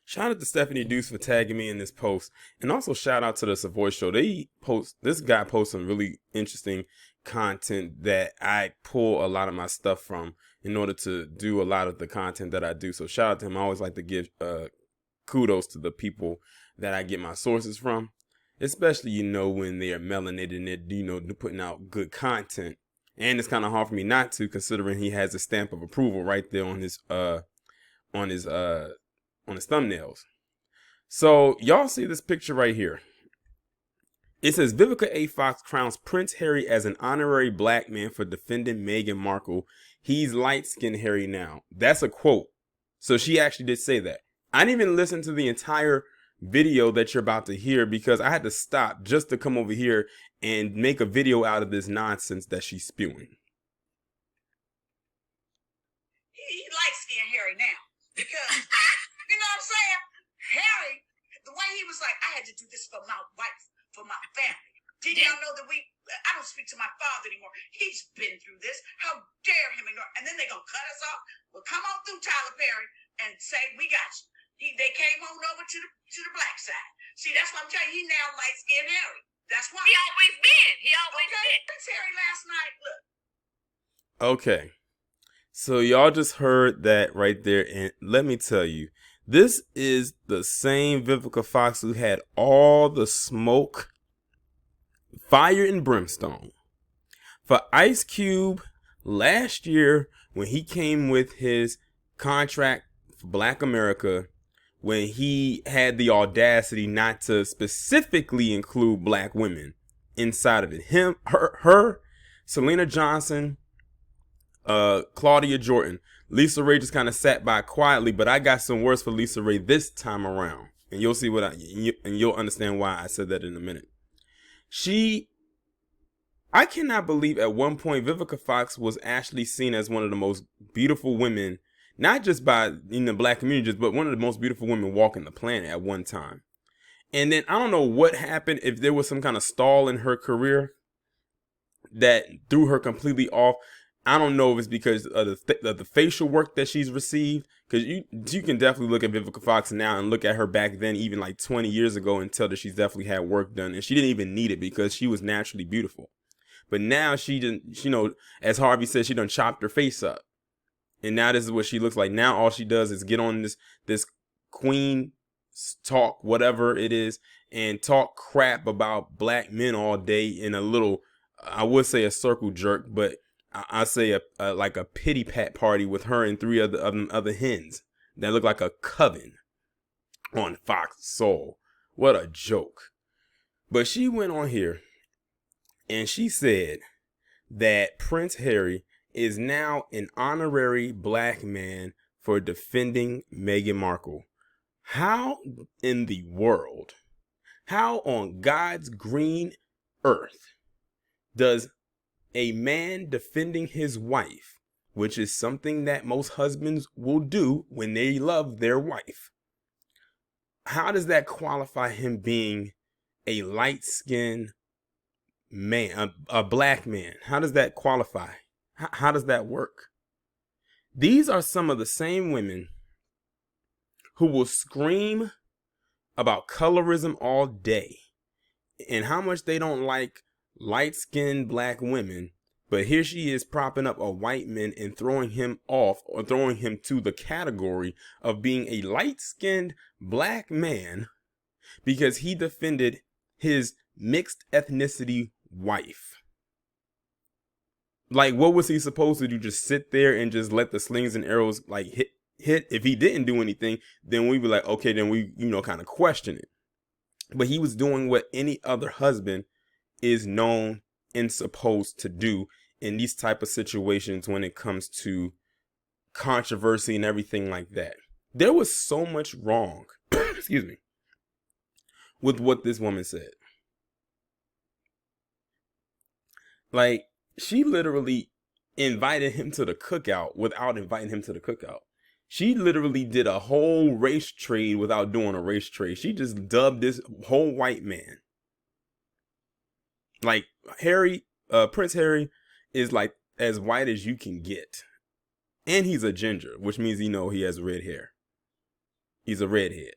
Shout out to Stephanie Deuce for tagging me in this post, and also shout out to the Savoy Show. This guy posts some really interesting content that I pull a lot of my stuff from in order to do a lot of the content that I do. So shout out to him. I always like to give kudos to the people that I get my sources from, especially when they are melanated and they're putting out good content. And it's kind of hard for me not to, considering he has a stamp of approval right there on his on his thumbnails. So y'all see this picture right here. It says Vivica A. Fox crowns Prince Harry as an honorary black man for defending Meghan Markle. He's light-skinned Harry now. That's a quote. So she actually did say that. I didn't even listen to the entire video that you're about to hear because I had to stop just to come over here and make a video out of this nonsense that she's spewing. He light-skinned Harry now because, you know what I'm saying? Harry, the way he was like, I had to do this for my wife, for my family. Did y'all know that I don't speak to my father anymore. He's been through this. How dare him ignore? And then they gonna cut us off? Well, come on through, Tyler Perry, and say, we got you. They came on over to the black side. See, that's what I'm telling you. He now light-skinned Harry. That's why. He always been. Prince Harry last night, look. Okay. So y'all just heard that right there, and let me tell you, this is the same Vivica Fox who had all the smoke, fire and brimstone for Ice Cube last year when he came with his contract for Black America, when he had the audacity not to specifically include black women inside of it. Her, Selena Johnson, Claudia Jordan. Lisa Ray just kind of sat by quietly, but I got some words for Lisa Ray this time around, and you'll see and you'll understand why I said that in a minute. I cannot believe at one point Vivica Fox was actually seen as one of the most beautiful women, not just by the black community, but one of the most beautiful women walking the planet at one time. And then I don't know what happened, if there was some kind of stall in her career that threw her completely off. I don't know if it's because of the facial work that she's received, because you can definitely look at Vivica Fox now and look at her back then, even like 20 years ago, and tell that she's definitely had work done, and she didn't even need it because she was naturally beautiful. But now she didn't, as Harvey said, she done chopped her face up, and now this is what she looks like. Now all she does is get on this queen talk, whatever it is, and talk crap about black men all day in a little, I would say a circle jerk, but I say like a pity pat party with her and three other hens that look like a coven on Fox Soul. What a joke. But she went on here and she said that Prince Harry is now an honorary black man for defending Meghan Markle. How in the world, how on God's green earth does a man defending his wife, which is something that most husbands will do when they love their wife, how does that qualify him being a light-skinned man, a black man? How does that qualify? How does that work? These are some of the same women who will scream about colorism all day and how much they don't like light-skinned black women, but here she is propping up a white man and throwing him off, or throwing him to the category of being a light-skinned black man because he defended his mixed ethnicity wife. Like, what was he supposed to do? Just sit there and just let the slings and arrows like hit? If he didn't do anything, then we'd be like, okay, then we kind of question it. But he was doing what any other husband is known and supposed to do in these type of situations when it comes to controversy and everything like that. There was so much wrong, excuse me, with what this woman said. Like, she literally invited him to the cookout without inviting him to the cookout. She literally did a whole race trade without doing a race trade. She just dubbed this whole white man. Like, Prince Harry is like as white as you can get. And he's a ginger, which means he has red hair. He's a redhead.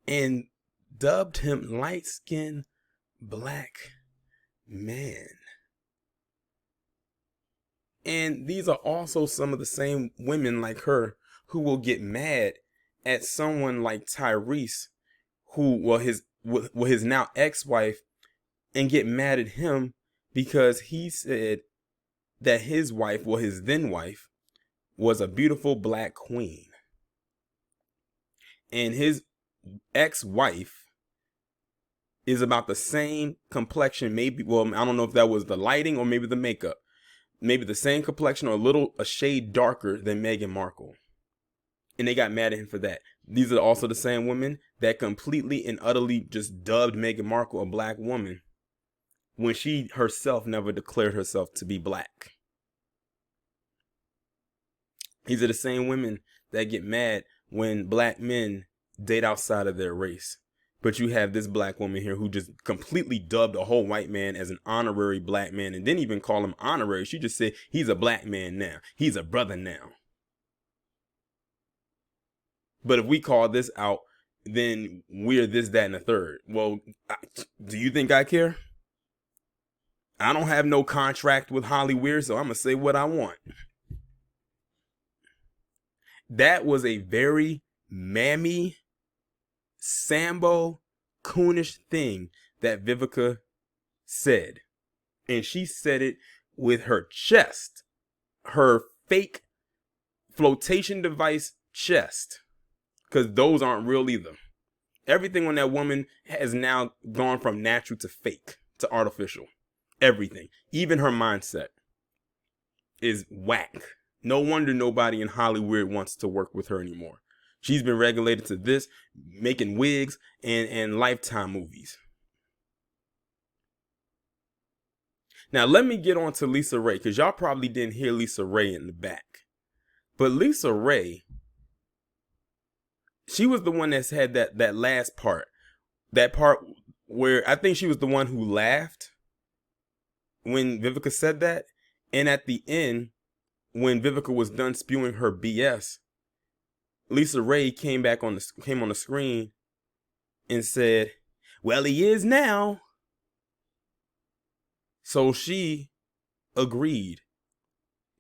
And dubbed him light-skinned black man. And these are also some of the same women like her who will get mad at someone like Tyrese, who, well, his now ex-wife, and get mad at him because he said that his wife, well, his then wife, was a beautiful black queen. And his ex-wife is about the same complexion, maybe, well, I don't know if that was the lighting or maybe the makeup. Maybe the same complexion or a shade darker than Meghan Markle. And they got mad at him for that. These are also the same women that completely and utterly just dubbed Meghan Markle a black woman when she herself never declared herself to be black. These are the same women that get mad when black men date outside of their race. But you have this black woman here who just completely dubbed a whole white man as an honorary black man and didn't even call him honorary. She just said he's a black man now. He's a brother now. But if we call this out, then we're this, that, and the third. Well, do you think I care? I don't have no contract with Hollywood, so I'm going to say what I want. That was a very mammy, Sambo, coonish thing that Vivica said. And she said it with her chest, her fake flotation device chest, because those aren't real either. Everything on that woman has now gone from natural to fake to artificial. Everything, even her mindset, is whack. No wonder nobody in Hollywood wants to work with her anymore. She's been regulated to this, making wigs and Lifetime movies. Now, let me get on to Lisa Ray, because y'all probably didn't hear Lisa Ray in the back. But Lisa Ray, she was the one that's had that last part. That part where I think she was the one who laughed when Vivica said that. And at the end, when Vivica was done spewing her BS, Lisa Ray came on the screen and said, "Well, he is now." So she agreed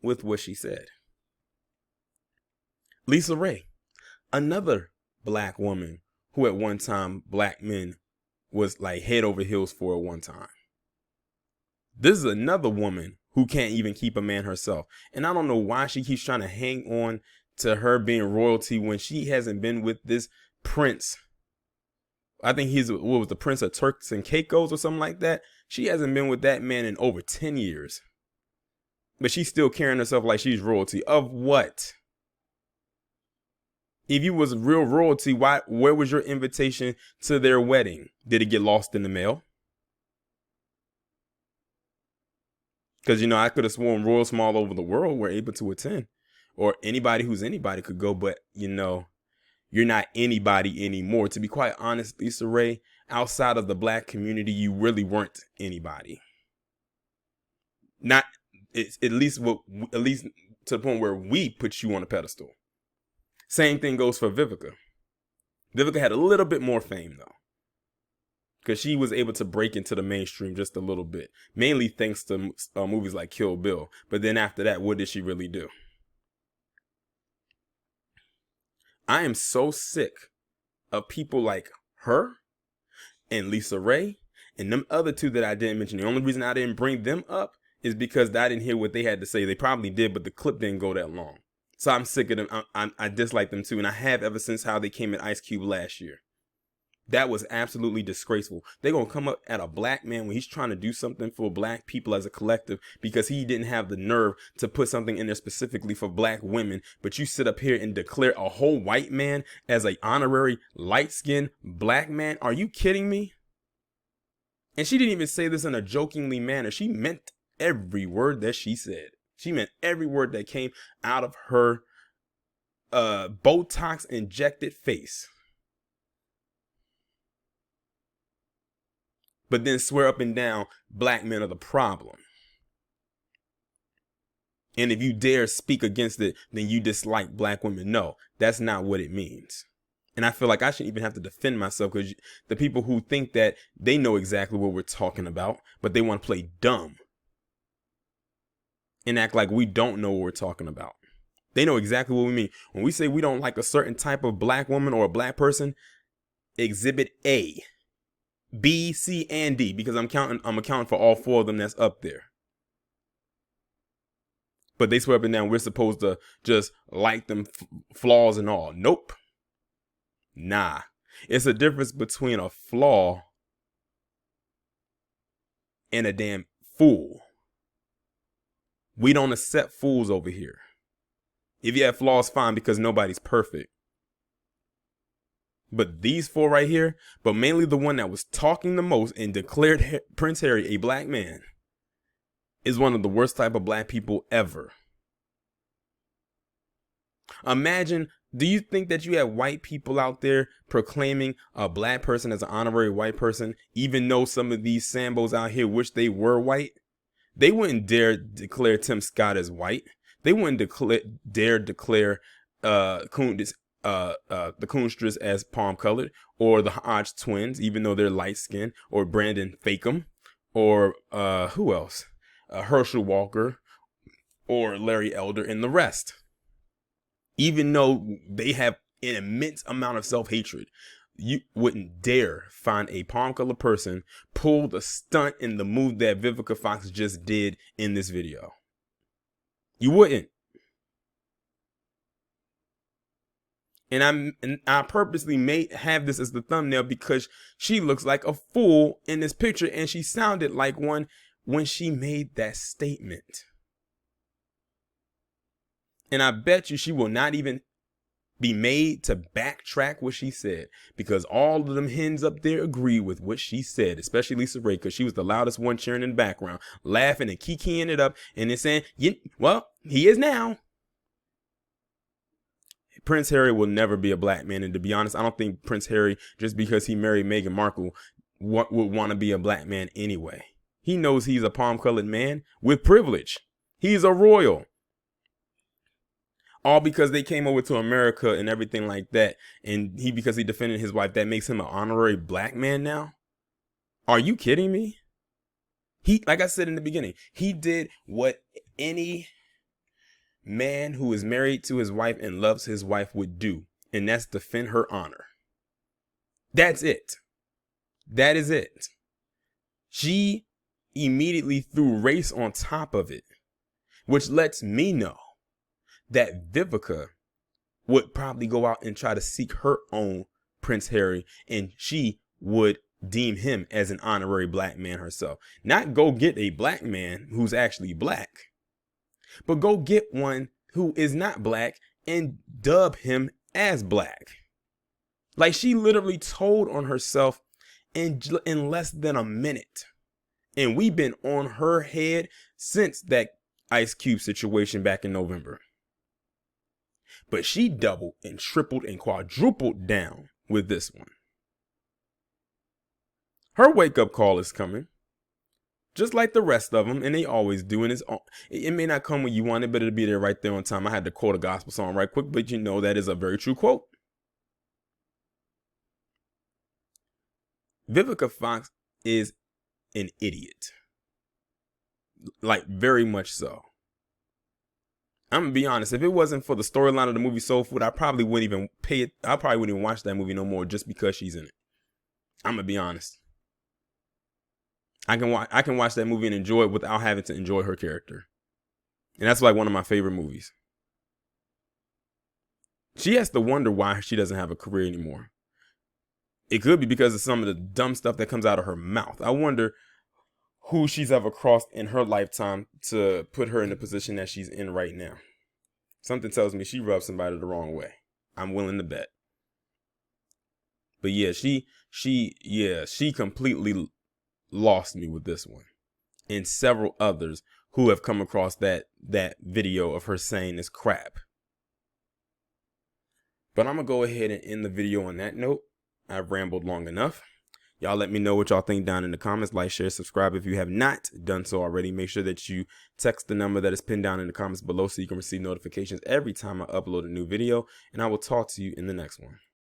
with what she said. Lisa Ray, another black woman who at one time black men was like head over heels for at one time. This is another woman who can't even keep a man herself. And I don't know why she keeps trying to hang on to her being royalty when she hasn't been with this prince. I think he's, what was the Prince of Turks and Caicos or something like that. She hasn't been with that man in over 10 years. But she's still carrying herself like she's royalty. Of what? If you was real royalty, where was your invitation to their wedding? Did it get lost in the mail? Because, I could have sworn royals from all over the world were able to attend. Or anybody who's anybody could go, but, you're not anybody anymore. To be quite honest, Lisa Ray, outside of the black community, you really weren't anybody. Not, at least to the point where we put you on a pedestal. Same thing goes for Vivica. Vivica had a little bit more fame, though, because she was able to break into the mainstream just a little bit, mainly thanks to movies like Kill Bill. But then after that, what did she really do? I am so sick of people like her and Lisa Ray and them other two that I didn't mention. The only reason I didn't bring them up is because I didn't hear what they had to say. They probably did, but the clip didn't go that long. So I'm sick of them. I dislike them too. And I have ever since how they came at Ice Cube last year. That was absolutely disgraceful. They're going to come up at a black man when he's trying to do something for black people as a collective because he didn't have the nerve to put something in there specifically for black women. But you sit up here and declare a whole white man as an honorary light-skinned black man. Are you kidding me? And she didn't even say this in a jokingly manner. She meant every word that she said. She meant every word that came out of her Botox injected face. But then swear up and down black men are the problem. And if you dare speak against it, then you dislike black women. No, that's not what it means. And I feel like I shouldn't even have to defend myself, because the people who think that they know exactly what we're talking about, but they want to play dumb and act like we don't know what we're talking about. They know exactly what we mean. When we say we don't like a certain type of black woman or a black person, exhibit A, B, C, and D, because I'm accounting for all 4 of them that's up there. But they swear up and down we're supposed to just like them flaws and all. Nope. Nah. It's a difference between a flaw and a damn fool. We don't accept fools over here. If you have flaws, fine, because nobody's perfect. But these 4 right here, but mainly the one that was talking the most and declared Prince Harry a black man, is one of the worst type of black people ever. Imagine, do you think that you have white people out there proclaiming a black person as an honorary white person, even though some of these Sambos out here wish they were white? They wouldn't dare declare Tim Scott as white. They wouldn't dare declare the Coonstras as palm colored, or the Hodge twins, even though they're light skinned, or Brandon Fakem, or who else? Herschel Walker, or Larry Elder, and the rest. Even though they have an immense amount of self-hatred, you wouldn't dare find a palm colored person pull the stunt and the move that Vivica Fox just did in this video. You wouldn't. And I purposely have this as the thumbnail because she looks like a fool in this picture, and she sounded like one when she made that statement. And I bet you she will not even be made to backtrack what she said, because all of them hens up there agree with what she said, especially Lisa Ray, because she was the loudest one cheering in the background, laughing and kikiing it up, and then saying, well, he is now. Prince Harry will never be a black man. And to be honest, I don't think Prince Harry, just because he married Meghan Markle, would want to be a black man anyway. He knows he's a palm-colored man with privilege. He's a royal. All because they came over to America and everything like that. And because he defended his wife, that makes him an honorary black man now? Are you kidding me? Like I said in the beginning, he did what any man who is married to his wife and loves his wife would do. And that's defend her honor. That's it. That is it. She immediately threw race on top of it, which lets me know that Vivica would probably go out and try to seek her own Prince Harry, and she would deem him as an honorary black man herself. Not go get a black man who's actually black, but go get one who is not black and dub him as black. Like, she literally told on herself in less than a minute. And we've been on her head since that Ice Cube situation back in November. But she doubled and tripled and quadrupled down with this one. Her wake-up call is coming. Just like the rest of them, and they always do. And it may not come when you want it, but it'll be there right there on time. I had to quote a gospel song right quick, but you know that is a very true quote. Vivica Fox is an idiot. Like, very much so. I'm gonna be honest. If it wasn't for the storyline of the movie Soul Food, I probably wouldn't even pay it. I probably wouldn't even watch that movie no more just because she's in it. I'm gonna be honest. I can watch that movie and enjoy it without having to enjoy her character. And that's like one of my favorite movies. She has to wonder why she doesn't have a career anymore. It could be because of some of the dumb stuff that comes out of her mouth. I wonder who she's ever crossed in her lifetime to put her in the position that she's in right now. Something tells me she rubbed somebody the wrong way. I'm willing to bet. But yeah, she completely lost me with this one. And several others who have come across that video of her saying this crap. But I'm going to go ahead and end the video on that note. I've rambled long enough. Y'all let me know what y'all think down in the comments. Like, share, subscribe if you have not done so already. Make sure that you text the number that is pinned down in the comments below so you can receive notifications every time I upload a new video. And I will talk to you in the next one.